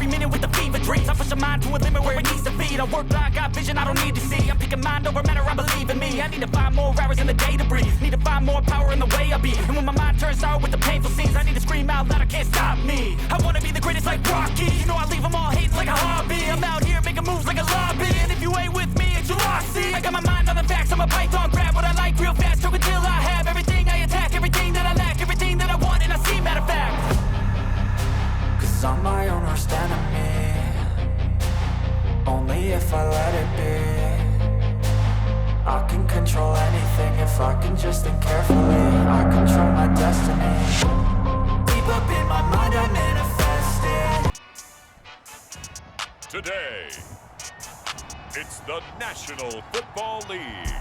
every minute with the fever dreams. I push a mind to a limit where it needs to be. I work blind, got vision I don't need to see. I'm picking mind over matter, I believe in me. I need to find more hours in the day to breathe. Need to find more power in the way I be. And when my mind turns sour with the painful scenes, I need to scream out loud, I can't stop me. I wanna be the greatest like Rocky. You know I leave them all hating like a hobby. I'm out here making moves like a lobby. And if you ain't with me, it's your loss, see. I got my mind on the facts, I'm a python, grab what I like real fast. Choke until I have everything I attack, everything that I lack, everything that I want, and I see, matter of fact. Cause I'm my own worst enemy, only if I let it be. I can control anything if I can just think carefully. I control my destiny. Deep up in my mind I manifest it. Today, it's the National Football League.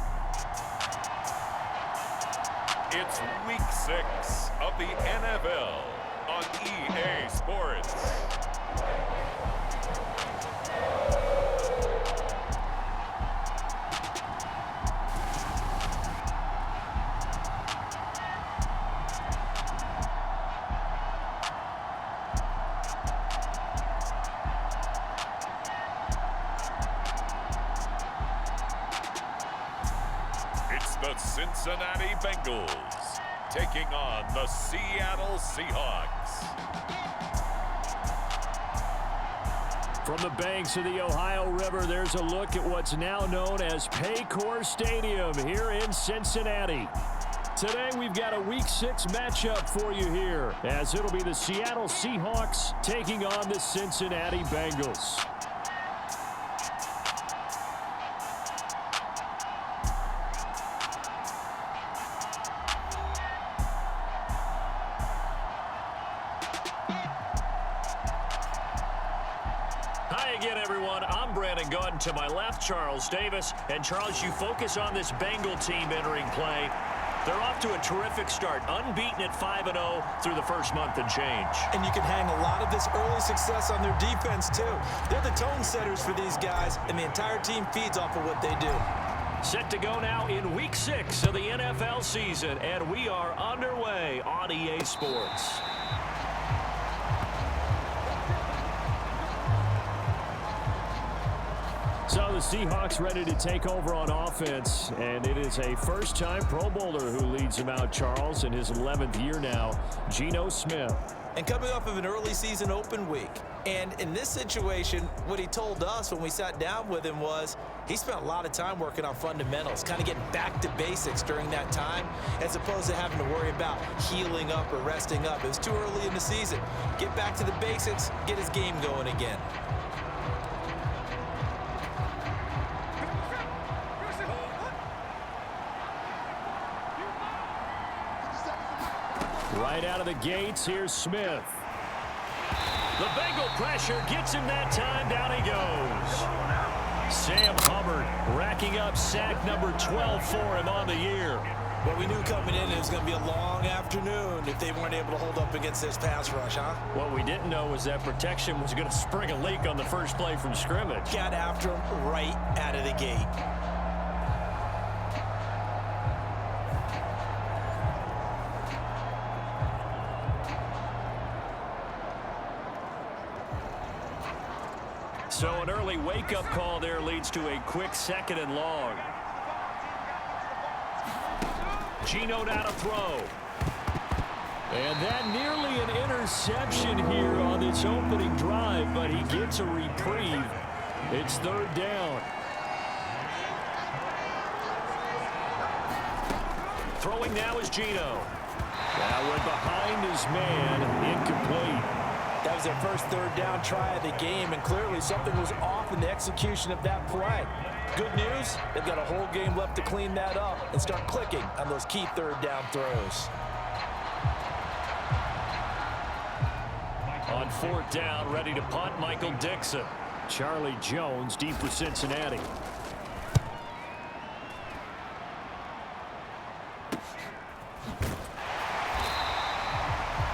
It's Week 6 of the NFL on EA Sports. It's the Cincinnati Bengals taking on the Seattle Seahawks. From the banks of the Ohio River, there's a look at what's now known as Paycor Stadium here in Cincinnati. Today we've got a Week 6 matchup for you here, as it'll be the Seattle Seahawks taking on the Cincinnati Bengals. Hi again, everyone. I'm Brandon Gunn. To my left, Charles Davis. And Charles, you focus on this Bengal team entering play. They're off to a terrific start, unbeaten at 5-0 through the first month and change. And you can hang a lot of this early success on their defense, too. They're the tone setters for these guys, and the entire team feeds off of what they do. Set to go now in Week 6 of the NFL season, and we are underway on EA Sports. So the Seahawks ready to take over on offense, and it is a first-time Pro Bowler who leads them out, Charles, in his 11th year now, Geno Smith. And coming off of an early season open week. And in this situation, what he told us when we sat down with him was he spent a lot of time working on fundamentals, kind of getting back to basics during that time, as opposed to having to worry about healing up or resting up. It was too early in the season. Get back to the basics, get his game going again. Right out of the gates, here's Smith. The Bengal pressure gets him that time. Down he goes. Sam Hubbard racking up sack number 12 for him on the year. Well, we knew coming in it was going to be a long afternoon if they weren't able to hold up against this pass rush, huh? What we didn't know was that protection was going to spring a leak on the first play from scrimmage. Got after him right out of the gate. So an early wake-up call there leads to a quick 2nd and long. Geno now to throw. And that nearly an interception here on this opening drive, but he gets a reprieve. It's 3rd down. Throwing now is Geno. That went behind his man, incomplete. That was their first 3rd down try of the game, and clearly something was off in the execution of that play. Good news, they've got a whole game left to clean that up and start clicking on those key 3rd down throws. On 4th down, ready to punt, Michael Dixon. Charlie Jones deep for Cincinnati.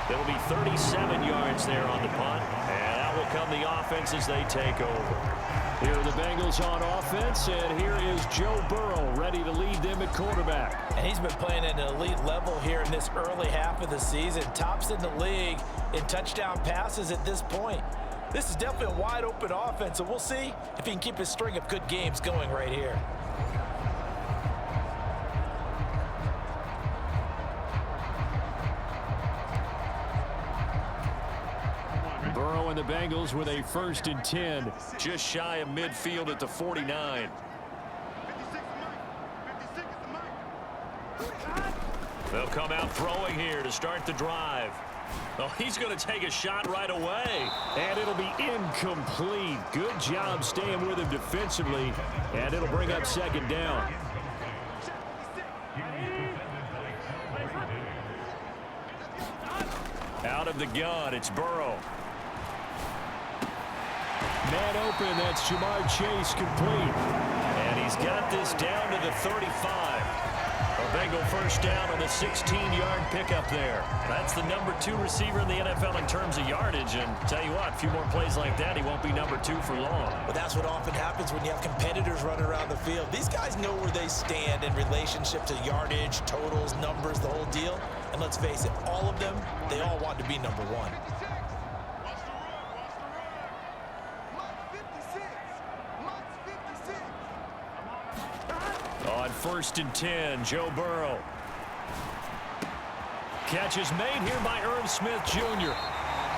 It'll be 37 yards there on the punt, and out will come the offense as they take over. Here are the Bengals on offense, and here is Joe Burrow ready to lead them at quarterback. And he's been playing at an elite level here in this early half of the season. Tops in the league in touchdown passes at this point. This is definitely a wide-open offense, so we'll see if he can keep his string of good games going right here. Burrow and the Bengals with a 1st and 10, just shy of midfield at the 49. They'll come out throwing here to start the drive. Oh, he's going to take a shot right away. And it'll be incomplete. Good job staying with him defensively. And it'll bring up 2nd down. Out of the gun, it's Burrow. Man open, that's Jamar Chase complete. And he's got this down to the 35. A Bengal 1st down on the 16-yard pickup there. That's the number 2 receiver in the NFL in terms of yardage. And tell you what, a few more plays like that, he won't be number 2 for long. But that's what often happens when you have competitors running around the field. These guys know where they stand in relationship to yardage, totals, numbers, the whole deal. And let's face it, all of them, they all want to be number 1. On 1st and 10, Joe Burrow. Catch is made here by Irv Smith Jr.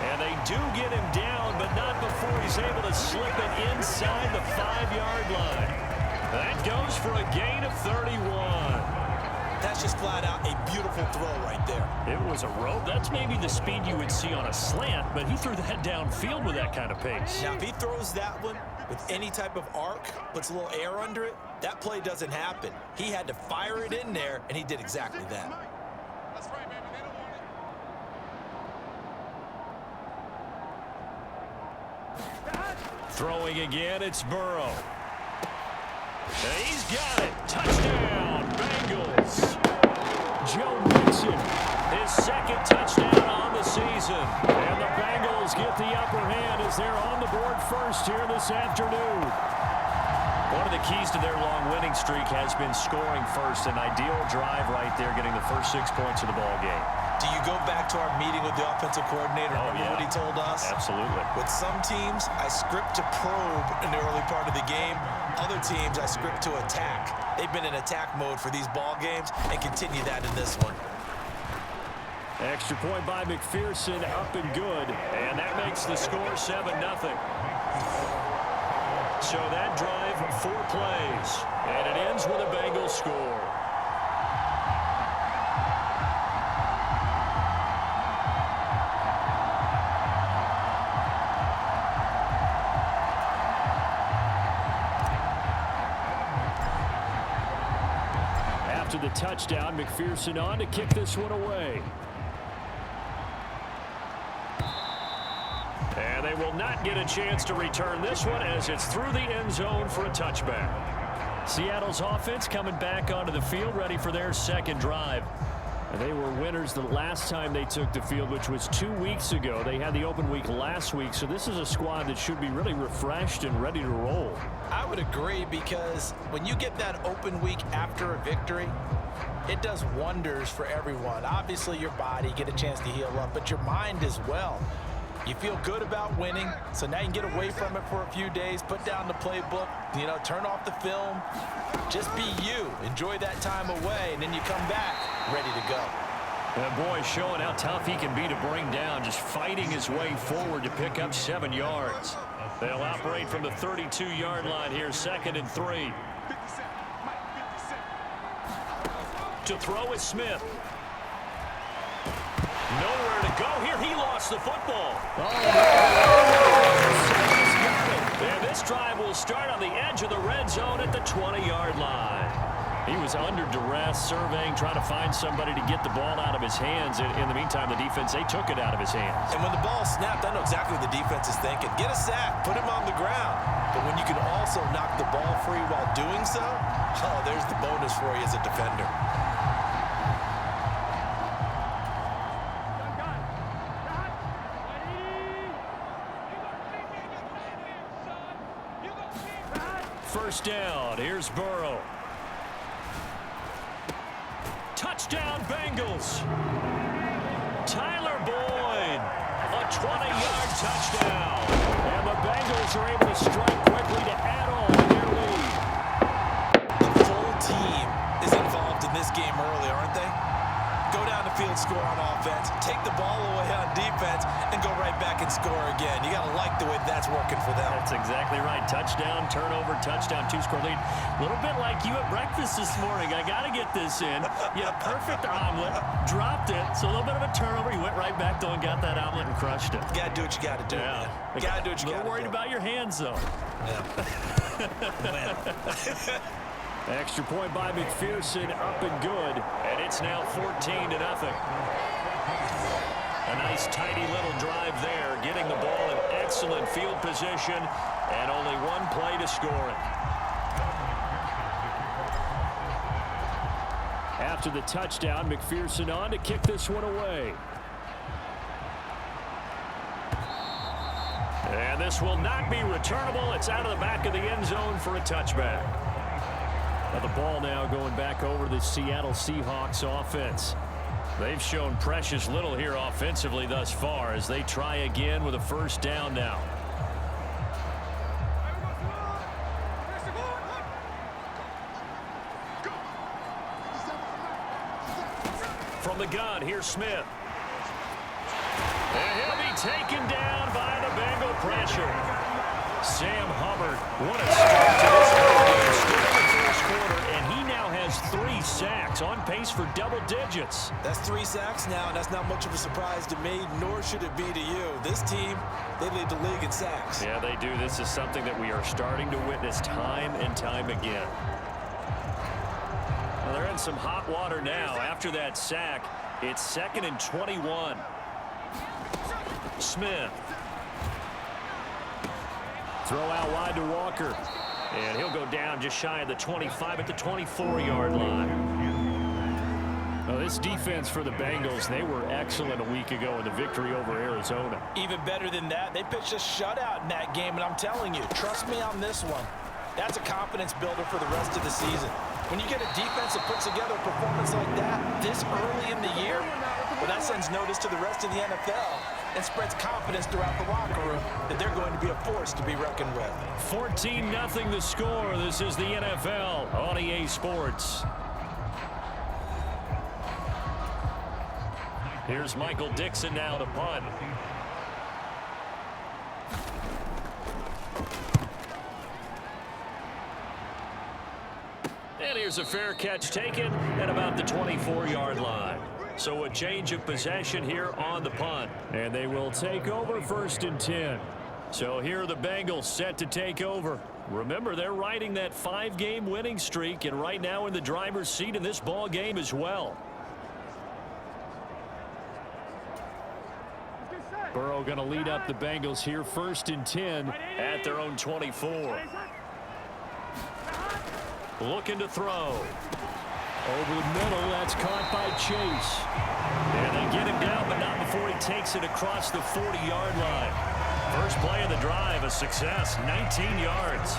And they do get him down, but not before he's able to slip it inside the 5-yard line. That goes for a gain of 31. That's just flat out a beautiful throw right there. It was a rope. That's maybe the speed you would see on a slant, but he threw that downfield with that kind of pace. Now, if he throws that one with any type of arc, puts a little air under it, that play doesn't happen. He had to fire it in there, and he did exactly that. That's right, baby. They don't want it. Throwing again, it's Burrow. And he's got it. Touchdown, Bengals. Joe Mixon, his 2nd touchdown on the season. And the Bengals get the upper hand as they're on the board first here this afternoon. One of the keys to their long winning streak has been scoring first. An ideal drive right there, getting the first 6 points of the ball game. Do you go back to our meeting with the offensive coordinator? Remember what he told us? Absolutely. With some teams, I script to probe in the early part of the game. Other teams, I script to attack. They've been in attack mode for these ball games and continue that in this one. Extra point by McPherson, up and good. And that makes the score 7-0. So that drive, 4 plays. And it ends with a Bengals score. After the touchdown, McPherson on to kick this one away. And they will not get a chance to return this one as it's through the end zone for a touchback. Seattle's offense coming back onto the field, ready for their 2nd drive. And they were winners the last time they took the field, which was 2 weeks ago. They had the open week last week, so this is a squad that should be really refreshed and ready to roll. I would agree, because when you get that open week after a victory, it does wonders for everyone. Obviously, your body, get a chance to heal up, but your mind as well. You feel good about winning, so now you can get away from it for a few days, put down the playbook, turn off the film. Just be you. Enjoy that time away, and then you come back ready to go. That boy showing how tough he can be to bring down, just fighting his way forward to pick up 7 yards. They'll operate from the 32-yard line here, 2nd and 3. To throw is Smith. Nowhere to go here. He lost the football. And this drive will start on the edge of the red zone at the 20-yard line. He was under duress, surveying, trying to find somebody to get the ball out of his hands. In the meantime, the defense, they took it out of his hands. And when the ball snapped, I know exactly what the defense is thinking. Get a sack, put him on the ground. But when you can also knock the ball free while doing so, there's the bonus for you as a defender. First down, here's Burrow. Touchdown, Bengals. Tyler Boyd, a 20-yard touchdown. Bengals are able to strike quickly to add on to their lead. The full team is involved in this game early, aren't they? Go down the field, score on offense, take the ball away on defense, and go right back and score again. You got to like the way that's working for them. That's exactly right. Touchdown, turnover, touchdown, two-score lead. A little bit like you at breakfast this morning. I got to get this in. You had a perfect omelet, dropped it, so a little bit of a turnover. You went right back, though, and got that omelet and crushed it. You got to do what you got to do, man. You got to do what you got to do. A little worried about your hands, though. Yeah. Extra point by McPherson, up and good, and it's now 14-0. A nice tidy little drive there, getting the ball in excellent field position, and only one play to score it. After the touchdown, McPherson on to kick this one away. And this will not be returnable. It's out of the back of the end zone for a touchback. Now the ball now going back over to the Seattle Seahawks offense. They've shown precious little here offensively thus far as they try again with a first down now. From the gun, here's Smith. And he'll be taken down by the Bengal pressure. Sam Hubbard, what a start to this game. Scored in the first quarter, and he now has 3 sacks, on pace for double digits. That's 3 sacks now, and that's not much of a surprise to me, nor should it be to you. This team, they lead the league in sacks. Yeah, they do. This is something that we are starting to witness time and time again. Well, they're in some hot water now. After that sack, it's 2nd and 21. Smith. Throw out wide to Walker. And he'll go down just shy of the 25 at the 24-yard line. Well, this defense for the Bengals, they were excellent a week ago in the victory over Arizona. Even better than that, they pitched a shutout in that game, and I'm telling you, trust me on this one. That's a confidence builder for the rest of the season. When you get a defense that puts together a performance like that this early in the year, well, that sends notice to the rest of the NFL and spreads confidence throughout the locker room that they're going to be a force to be reckoned with. 14-0 the score. This is the NFL on EA Sports. Here's Michael Dixon now to punt. And here's a fair catch taken at about the 24-yard line. So a change of possession here on the punt. And they will take over 1st and 10. So here are the Bengals set to take over. Remember, they're riding that 5-game winning streak, and right now in the driver's seat in this ball game as well. Burrow going to lead up the Bengals here, 1st and 10 at their own 24. Looking to throw. Over the middle, that's caught by Chase. And they get him down, but not before he takes it across the 40-yard line. First play of the drive, a success, 19 yards.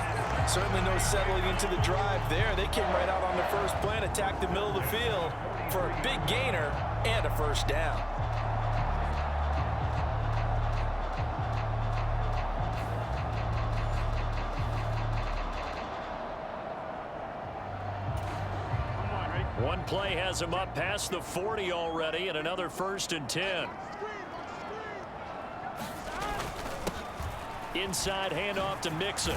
Certainly no settling into the drive there. They came right out on the first play and attacked the middle of the field for a big gainer and a first down. One play has him up past the 40 already, and another 1st and 10. Inside handoff to Mixon.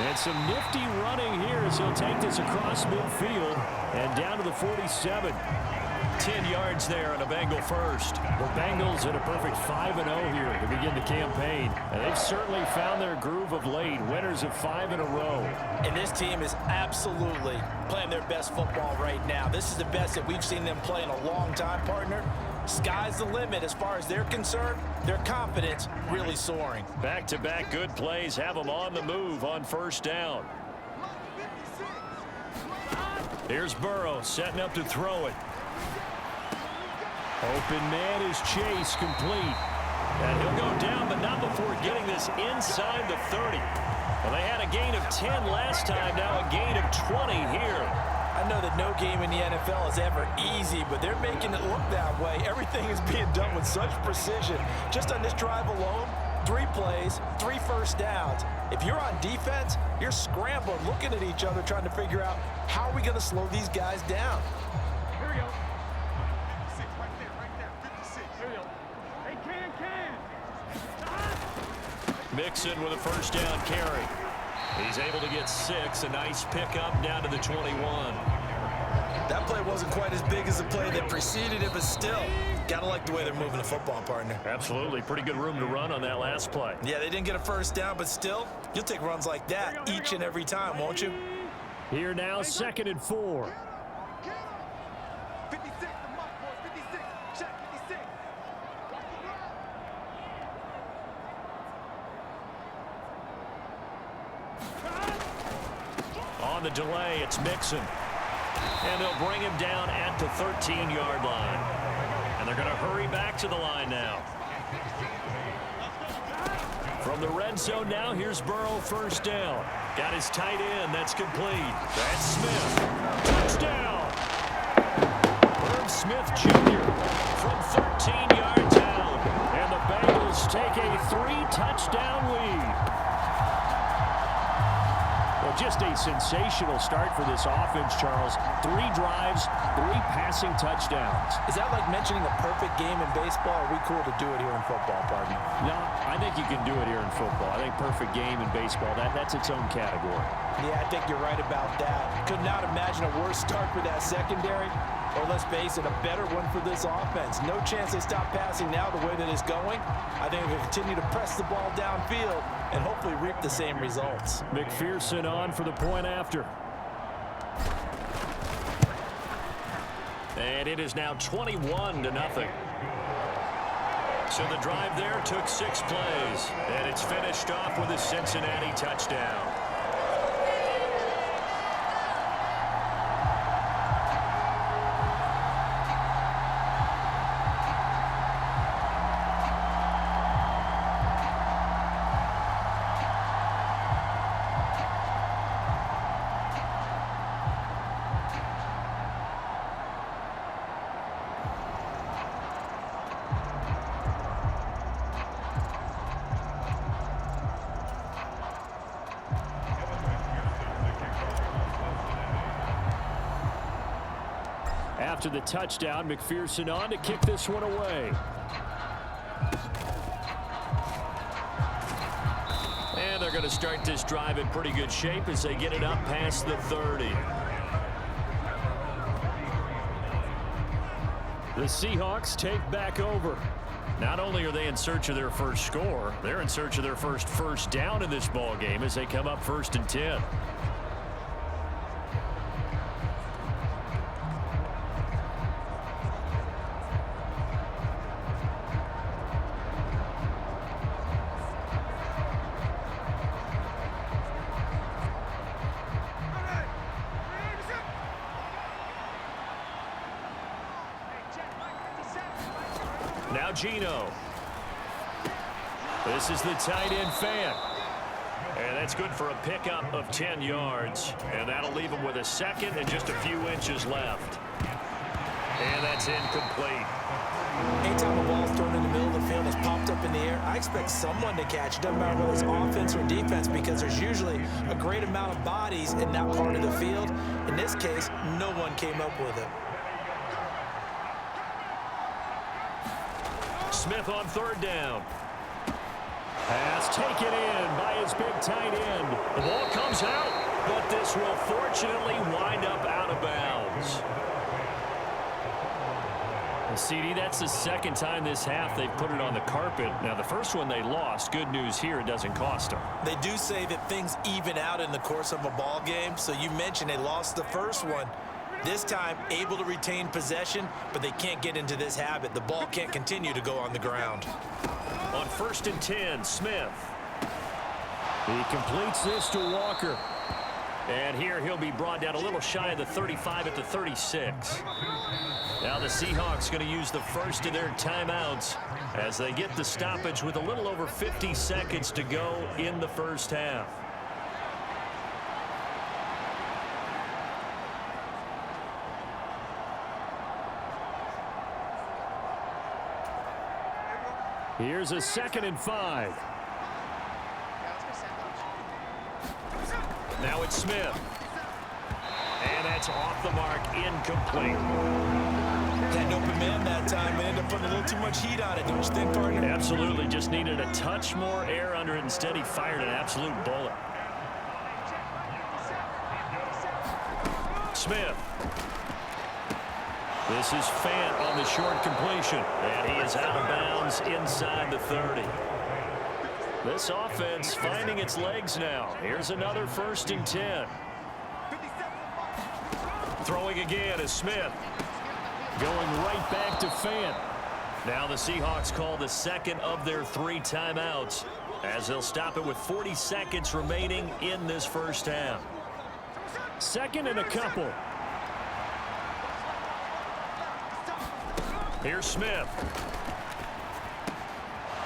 And some nifty running here as he'll take this across midfield and down to the 47. 10 yards there on a Bengal first. The Bengals at a perfect 5-0 here to begin the campaign. And they've certainly found their groove of late. Winners of 5 in a row. And this team is absolutely playing their best football right now. This is the best that we've seen them play in a long time, partner. Sky's the limit as far as they're concerned. Their confidence really soaring. Back-to-back good plays have them on the move on 1st down. Here's Burrow setting up to throw it. Open man is Chase, complete. And he'll go down, but not before getting this inside the 30. Well, they had a gain of 10 last time, now a gain of 20 here. I know that no game in the NFL is ever easy, but they're making it look that way. Everything is being done with such precision. Just on this drive alone, 3 plays, 3 first downs. If you're on defense, you're scrambling, looking at each other, trying to figure out how are we going to slow these guys down. Here we go. 56, right there, 56. Here we go. Hey, can. Mixon with a first down carry. He's able to get 6. A nice pickup down to the 21. That play wasn't quite as big as the play that preceded it, but still, gotta like the way they're moving the football, partner. Absolutely. Pretty good room to run on that last play. Yeah, they didn't get a first down, but still, you'll take runs like that each and every time, won't you? Here now, 2nd and 4. 56, the mark, boys. 56. Check 56. On the delay, it's Mixon. And they'll bring him down at the 13-yard line. And they're going to hurry back to the line now. From the red zone now, here's Burrow, first down. Got his tight end. That's complete. That's Smith. Touchdown! Herb Smith Jr. from 13 yards out. And the Bengals take a 3-touchdown lead. Well, just a sensational start for this offense, Charles. 3 drives, 3 passing touchdowns. Is that like mentioning a perfect game in baseball? Or are we cool to do it here in football, partner? No, I think you can do it here in football. I think perfect game in baseball, that's its own category. Yeah, I think you're right about that. Could not imagine a worse start for that secondary. Or let's face it, a better one for this offense. No chance they stop passing now the way that it's going. I think they'll continue to press the ball downfield and hopefully reap the same results. McPherson on for the point after. And it is now 21-0. So the drive there took 6 plays. And it's finished off with a Cincinnati touchdown. After the touchdown, McPherson on to kick this one away. And they're going to start this drive in pretty good shape as they get it up past the 30. The Seahawks take back over. Not only are they in search of their first score, they're in search of their first down in this ball game as they come up 1st and 10. Now Geno. This is the tight end fan. And that's good for a pickup of 10 yards. And that'll leave him with a 2nd and just a few inches left. And that's incomplete. Anytime a ball's thrown in the middle of the field, it's popped up in the air, I expect someone to catch it. Doesn't matter whether it's offense or defense, because there's usually a great amount of bodies in that part of the field. In this case, no one came up with it. Smith on 3rd down. Pass taken in by his big tight end. The ball comes out, but this will fortunately wind up out of bounds. CD, that's the 2nd time this half they've put it on the carpet. Now, the first one they lost. Good news here, it doesn't cost them. They do say that things even out in the course of a ball game. So you mentioned they lost the first one. This time, able to retain possession, but they can't get into this habit. The ball can't continue to go on the ground. On 1st and 10, Smith. He completes this to Walker. And here he'll be brought down a little shy of the 35 at the 36. Now the Seahawks going to use the first of their timeouts as they get the stoppage with a little over 50 seconds to go in the first half. Here's a 2nd and 5. Now it's Smith. And that's off the mark, incomplete. Had an open man that time and ended up putting a little too much heat on it, don't you think, partner? Absolutely, just needed a touch more air under it. Instead, he fired an absolute bullet. Smith. This is Fant on the short completion. And he is out of bounds inside the 30. This offense finding its legs now. Here's another 1st and 10. Throwing again is Smith. Going right back to Fant. Now the Seahawks call the second of their 3 timeouts as they'll stop it with 40 seconds remaining in this first half. 2nd and a couple. Here's Smith.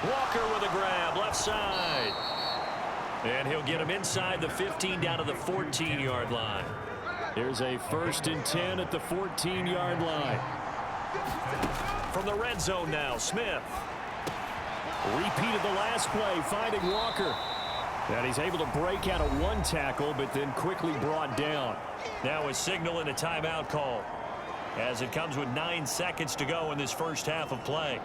Walker with a grab, left side. And he'll get him inside the 15 down to the 14-yard line. Here's a 1st and 10 at the 14-yard line. From the red zone now, Smith. Repeated the last play, finding Walker. And he's able to break out of 1 tackle, but then quickly brought down. Now a signal and a timeout call, as it comes with 9 seconds to go in this first half of play.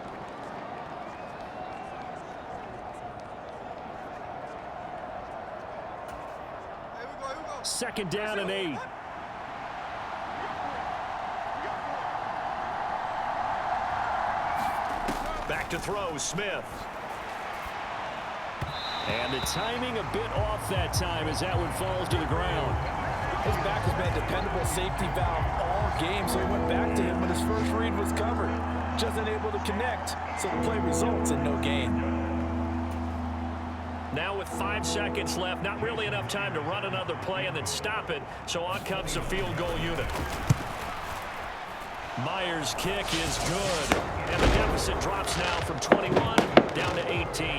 Second down and 8. Back to throw, Smith. And the timing a bit off that time as that one falls to the ground. His back has been a dependable safety valve all game, so he went back to him when his first read was covered. Just unable to connect, so the play results in no gain. Now with 5 seconds left, not really enough time to run another play and then stop it, so on comes the field goal unit. Myers' kick is good, and the deficit drops now from 21 down to 18.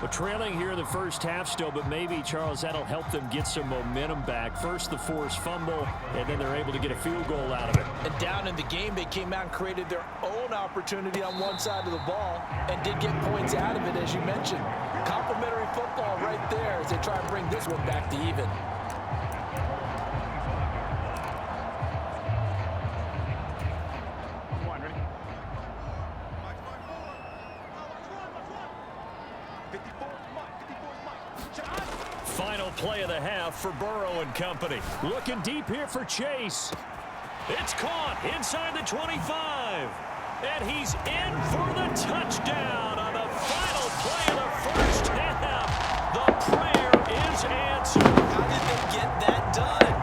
We're trailing here in the first half still, but maybe, Charles, that'll help them get some momentum back. First, the forced fumble, and then they're able to get a field goal out of it. And down in the game, they came out and created their own opportunity on one side of the ball and did get points out of it, as you mentioned. Complimentary football right there as they try and bring this one back to even. Final play of the half for Burrow and company. Looking deep here for Chase. It's caught inside the 25. And he's in for the touchdown on the final play of the first half. The prayer is answered. How did they get that done?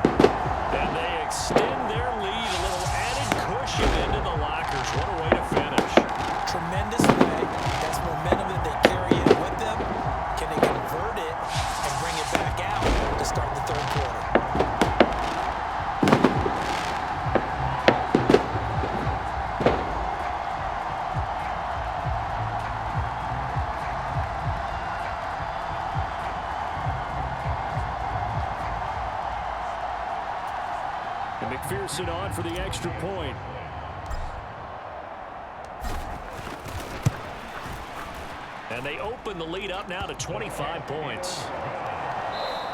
And they extend their lead, a little added cushion into the lockers. What a way to finish. Tremendous play. That's momentum that they carry in with them. Can they convert it and bring it back out to start the third quarter? And McPherson on for the extra point. And they open the lead up now to 25 points.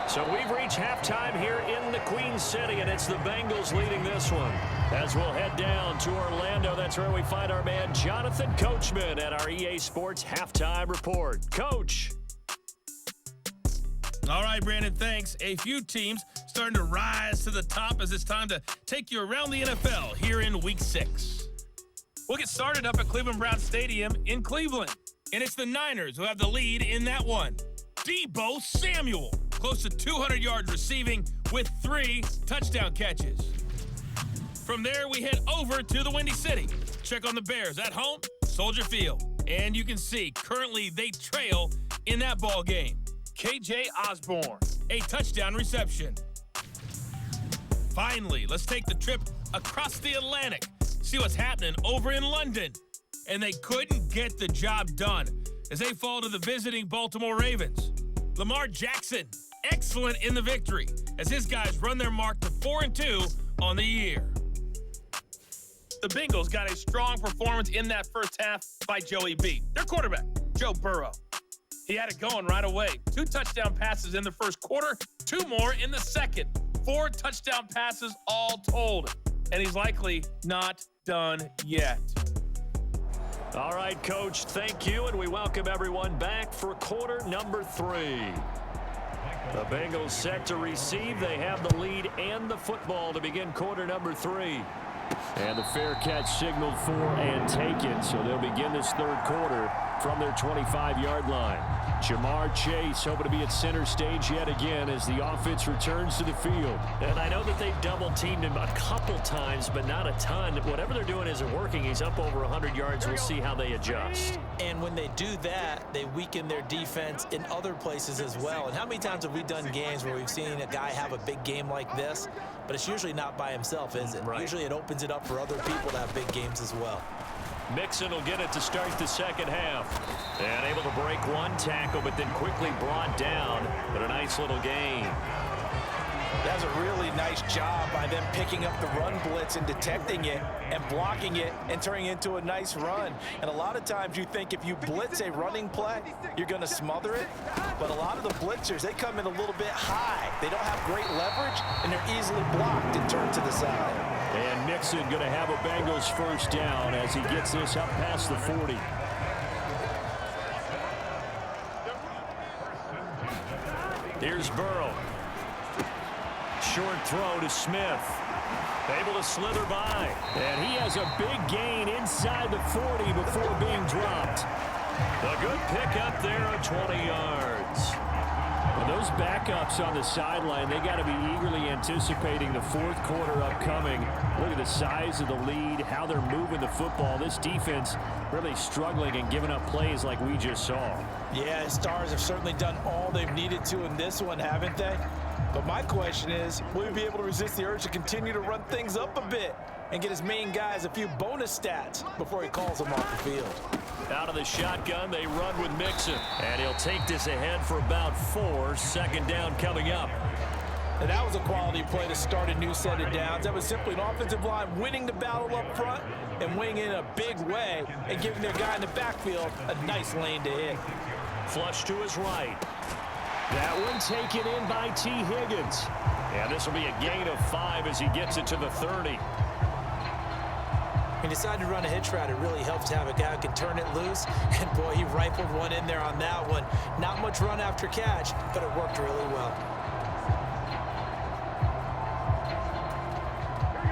So we've reached halftime here in the Queen City, and it's the Bengals leading this one. As we'll head down to Orlando, that's where we find our man Jonathan Coachman at our EA Sports Halftime Report. Coach. All right, Brandon, thanks. A few teams starting to rise to the top as it's time to take you around the NFL here in Week 6. We'll get started up at Cleveland Browns Stadium in Cleveland. And it's the Niners who have the lead in that one. Deebo Samuel, close to 200 yards receiving with 3 touchdown catches. From there, we head over to the Windy City. Check on the Bears at home, Soldier Field. And you can see currently they trail in that ball game. KJ Osborne, a touchdown reception. Finally, let's take the trip across the Atlantic, see what's happening over in London. And they couldn't get the job done as they fall to the visiting Baltimore Ravens. Lamar Jackson, excellent in the victory as his guys run their mark to 4-2 on the year. The Bengals got a strong performance in that first half by Joey B, their quarterback. Joe Burrow. He had it going right away. 2 touchdown passes in the first quarter, 2 more in the second. 4 touchdown passes all told. And he's likely not done yet. All right, Coach, thank you, and we welcome everyone back for quarter number 3. The Bengals set to receive. They have the lead and the football to begin quarter number 3. And the fair catch signaled for and taken, so they'll begin this third quarter from their 25-yard line. Jamar Chase hoping to be at center stage yet again as the offense returns to the field. And I know that they've double-teamed him a couple times, but not a ton. Whatever they're doing isn't working. He's up over 100 yards. We'll see how they adjust. And when they do that, they weaken their defense in other places as well. And how many times have we done games where we've seen a guy have a big game like this, but it's usually not by himself, is it? Right. Usually it opens it up for other people to have big games as well. Mixon will get it to start the second half. And able to break one tackle, but then quickly brought down. But a nice little gain. That's a really nice job by them picking up the run blitz and detecting it and blocking it and turning it into a nice run. And a lot of times you think if you blitz a running play, you're going to smother it. But a lot of the blitzers, they come in a little bit high. They don't have great leverage, and they're easily blocked and turned to the side. And Mixon going to have a Bengals first down as he gets this up past the 40. Here's Burrow. Short throw to Smith. Able to slither by. And he has a big gain inside the 40 before being dropped. A good pickup there of 20 yards. And those backups on the sideline, they got to be eagerly anticipating the fourth quarter upcoming. Look at the size of the lead, how they're moving the football. This defense really struggling and giving up plays like we just saw. Yeah, Stars have certainly done all they've needed to in this one, haven't they? But my question is, will he be able to resist the urge to continue to run things up a bit and get his main guys a few bonus stats before he calls them off the field? Out of the shotgun, they run with Mixon. And he'll take this ahead for about 4. Second down coming up. And that was a quality play to start a new set of downs. That was simply an offensive line winning the battle up front and winning in a big way and giving their guy in the backfield a nice lane to hit. Flush to his right. That one taken in by T. Higgins. And this will be a gain of 5 as he gets it to the 30. He decided to run a hitch route. It really helps to have a guy who can turn it loose. And, boy, he rifled one in there on that one. Not much run after catch, but it worked really well.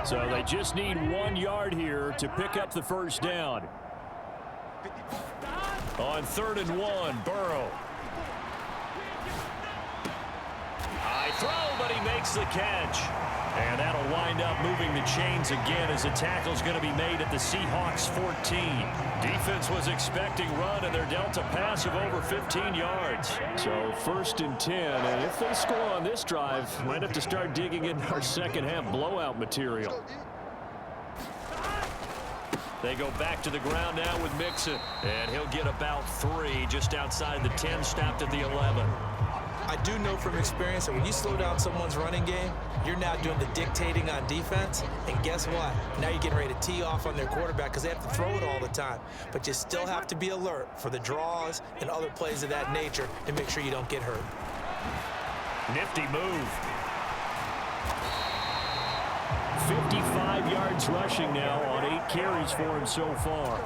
So they just need 1 yard here to pick up the first down. On 3rd and 1, Burrow. High throw, but he makes the catch. And that'll wind up moving the chains again as the tackle's going to be made at the Seahawks 14. Defense was expecting run, and they're dealt a pass of over 15 yards. So 1st and 10, and if they score on this drive, might have to start digging in our second half blowout material. They go back to the ground now with Mixon, and he'll get about 3 just outside the 10, stopped at the 11. I do know from experience that when you slow down someone's running game, you're now doing the dictating on defense. And guess what? Now you're getting ready to tee off on their quarterback because they have to throw it all the time. But you still have to be alert for the draws and other plays of that nature to make sure you don't get hurt. Nifty move. 55 yards rushing now on 8 carries for him so far.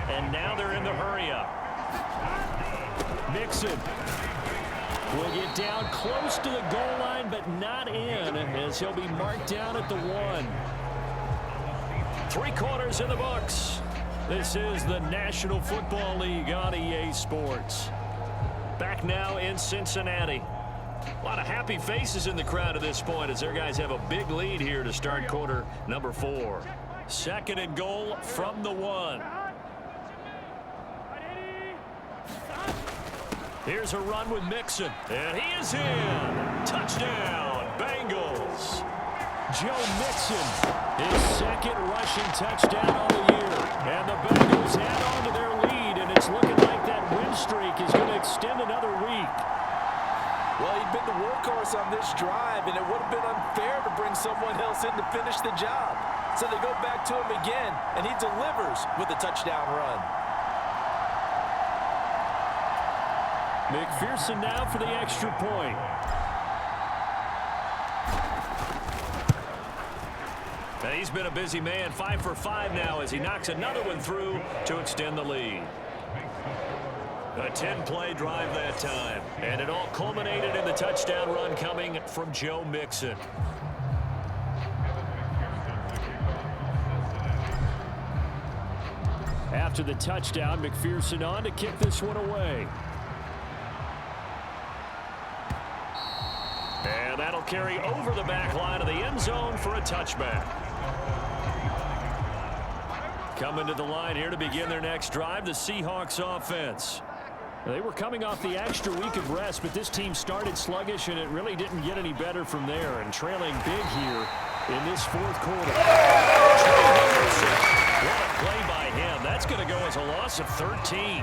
And now they're in the hurry-up. Mixon will get down close to the goal line, but not in, as he'll be marked down at the 1. 3 quarters in the books. This is the National Football League on EA Sports. Back now in Cincinnati. A lot of happy faces in the crowd at this point as their guys have a big lead here to start quarter number 4. 2nd and goal from the 1. Here's a run with Mixon, and he is in. Touchdown, Bengals. Joe Mixon, his 2nd rushing touchdown on the year. And the Bengals add on to their lead, and it's looking like that win streak is going to extend another week. Well, he'd been the workhorse on this drive, and it would have been unfair to bring someone else in to finish the job. So they go back to him again, and he delivers with a touchdown run. McPherson now for the extra point. Now he's been a busy man, 5 for 5 now as he knocks another one through to extend the lead. A 10-play drive that time. And it all culminated in the touchdown run coming from Joe Mixon. After the touchdown, McPherson on to kick this one away. And that'll carry over the back line of the end zone for a touchback. Coming to the line here to begin their next drive, the Seahawks offense. They were coming off the extra week of rest, but this team started sluggish, and it really didn't get any better from there. And trailing big here in this fourth quarter. What a play by him. That's going to go as a loss of 13.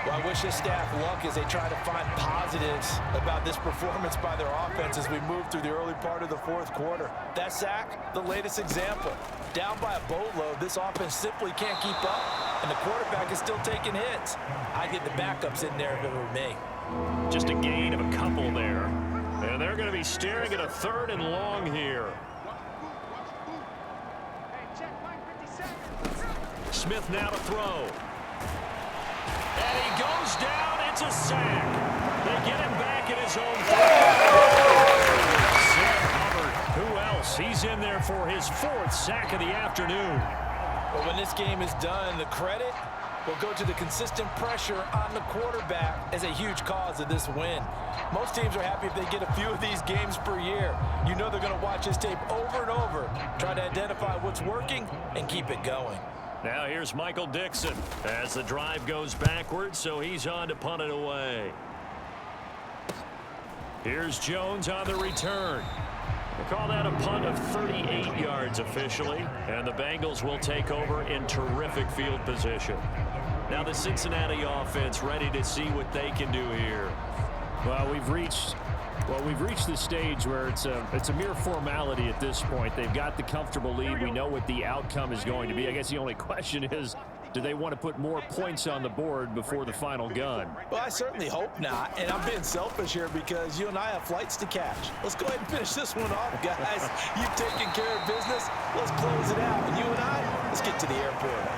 Well, I wish his staff luck as they try to find positives about this performance by their offense as we move through the early part of the fourth quarter. That sack, the latest example. Down by a boatload, this offense simply can't keep up, and the quarterback is still taking hits. I'd get the backups in there if it were me. Just a gain of a couple there. And they're going to be staring at a 3rd and long here. Smith now to throw. And he goes down. It's a sack. They get him back in his own 30. Sam Hubbard, who else? He's in there for his 4th sack of the afternoon. But when this game is done, the credit will go to the consistent pressure on the quarterback as a huge cause of this win. Most teams are happy if they get a few of these games per year. You know they're going to watch this tape over and over, try to identify what's working and keep it going. Now here's Michael Dixon as the drive goes backwards, so he's on to punt it away. Here's Jones on the return. We'll call that a punt of 38 yards officially, and the Bengals will take over in terrific field position. Now the Cincinnati offense ready to see what they can do here. Well, we've reached the stage where it's a mere formality at this point. They've got the comfortable lead. We know what the outcome is going to be. I guess the only question is, do they want to put more points on the board before the final gun? Well, I certainly hope not, and I'm being selfish here because you and I have flights to catch. Let's go ahead and finish this one off, guys. You've taken care of business. Let's close it out, and you and I, let's get to the airport.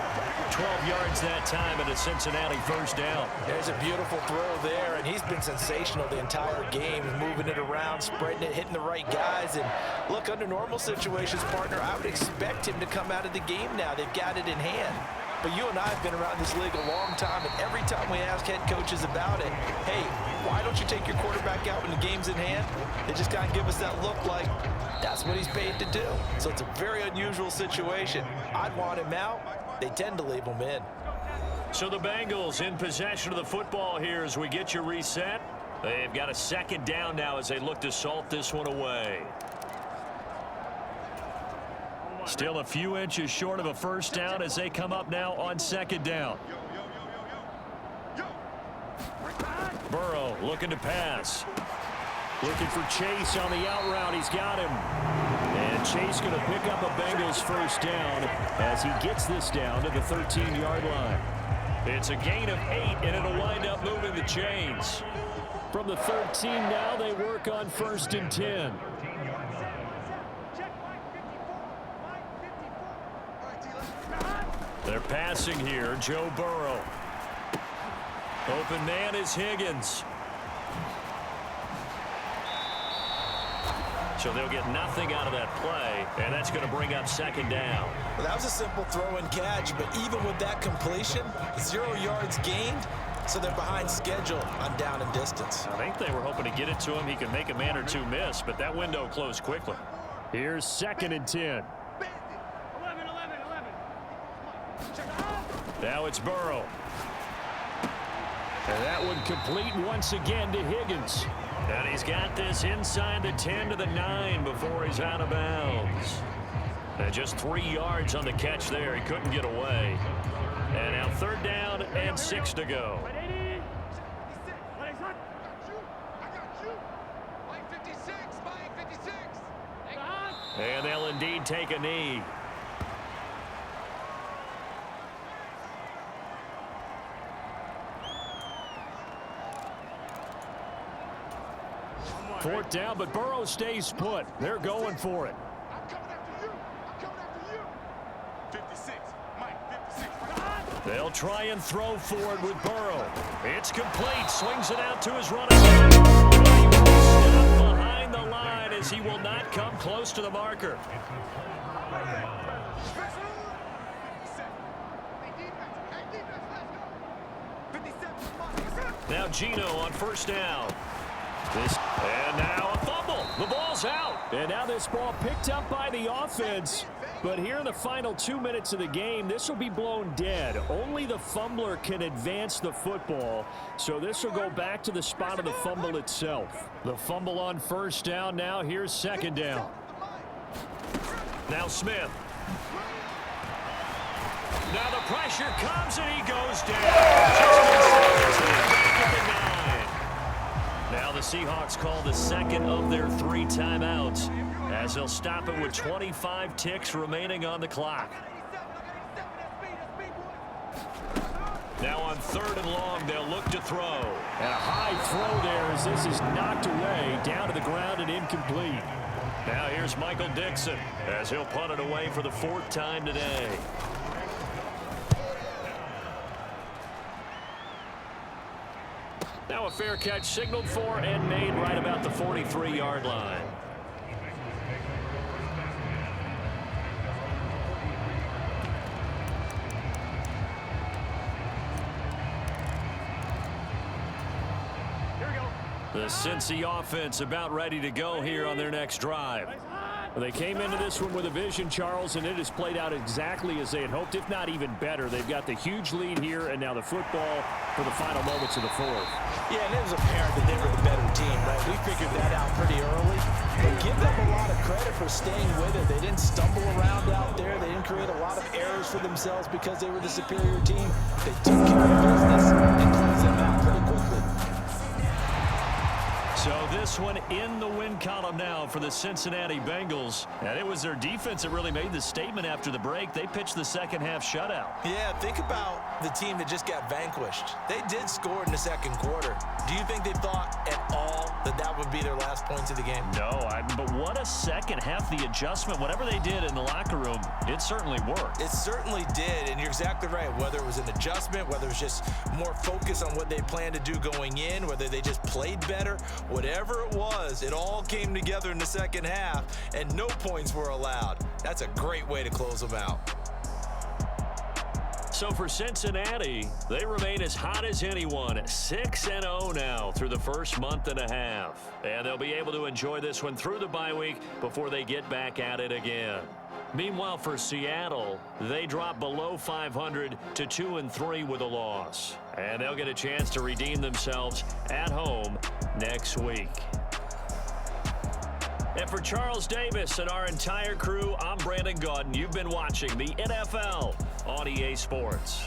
12 yards that time and a Cincinnati 1st down. There's a beautiful throw there, and he's been sensational the entire game, moving it around, spreading it, hitting the right guys. And look, under normal situations, partner, I would expect him to come out of the game now. They've got it in hand. But you and I have been around this league a long time, and every time we ask head coaches about it, hey, why don't you take your quarterback out when the game's in hand? They just kind of give us that look like that's what he's paid to do. So it's a very unusual situation. I'd want him out. They tend to leave him in. So the Bengals in possession of the football here as we get you reset. They've got a 2nd down now as they look to salt this one away. Still a few inches short of a 1st down as they come up now on 2nd down. Burrow looking to pass. Looking for Chase on the out route. He's got him. And Chase going to pick up a Bengals 1st down as he gets this down to the 13-yard line. It's a gain of 8, and it'll wind up moving the chains. From the 13 now, they work on 1st and 10. They're passing here. Joe Burrow. Open man is Higgins. So they'll get nothing out of that play, and that's going to bring up 2nd down. Well, that was a simple throw and catch, but even with that completion, 0 yards gained, so they're behind schedule on down and distance. I think they were hoping to get it to him. He could make a man or two miss, but that window closed quickly. Here's 2nd and 10. Now it's Burrow. And that one complete once again to Higgins. And he's got this inside the 10 to the 9 before he's out of bounds. And just 3 yards on the catch there. He couldn't get away. And now 3rd down and 6 to go. And they'll indeed take a knee. 4th down, but Burrow stays put. They're going for it. I'm coming after you. I'm coming after you. 56. Mike, 56. They'll try and throw forward with Burrow. It's complete. Swings it out to his running back. Stop behind the line as he will not come close to the marker. Now Geno on 1st down. And now a fumble. The ball's out. And now this ball picked up by the offense. But here in the final 2 minutes of the game, this will be blown dead. Only the fumbler can advance the football. So this will go back to the spot of the fumble itself. The fumble on 1st down. Now here's 2nd down. Now Smith. Now the pressure comes and he goes down. Now the Seahawks call the 2nd of their 3 timeouts as they'll stop it with 25 ticks remaining on the clock. Now on 3rd and long, they'll look to throw. And a high throw there as this is knocked away, down to the ground and incomplete. Now here's Michael Dixon as he'll punt it away for the 4th time today. Now a fair catch signaled for and made right about the 43-yard line. The Cincy offense about ready to go here on their next drive. Well, they came into this one with a vision, Charles, and it has played out exactly as they had hoped, if not even better. They've got the huge lead here, and now the football for the final moments of the 4th. Yeah, and it was apparent that they were the better team, right? We figured that out pretty early. But give them a lot of credit for staying with it. They didn't stumble around out there. They didn't create a lot of errors for themselves because they were the superior team. They took care of business and closed them out pretty quickly. So this one in the win column now for the Cincinnati Bengals. And it was their defense that really made the statement after the break. They pitched the 2nd half shutout. Yeah, think about the team that just got vanquished. They did score in the 2nd quarter. Do you think they thought at all that that would be their last points of the game? No, but what a 2nd half. The adjustment, whatever they did in the locker room, it certainly worked. It certainly did, and you're exactly right. Whether it was an adjustment, whether it was just more focus on what they planned to do going in, whether they just played better, whatever it was, it all came together in the 2nd half, and no points were allowed. That's a great way to close them out. So for Cincinnati, they remain as hot as anyone, 6-0 now through the first month and a half. And they'll be able to enjoy this one through the bye week before they get back at it again. Meanwhile, for Seattle, they drop below 500 to 2-3 with a loss. And they'll get a chance to redeem themselves at home next week. And for Charles Davis and our entire crew, I'm Brandon Gaudin. You've been watching the NFL on EA Sports.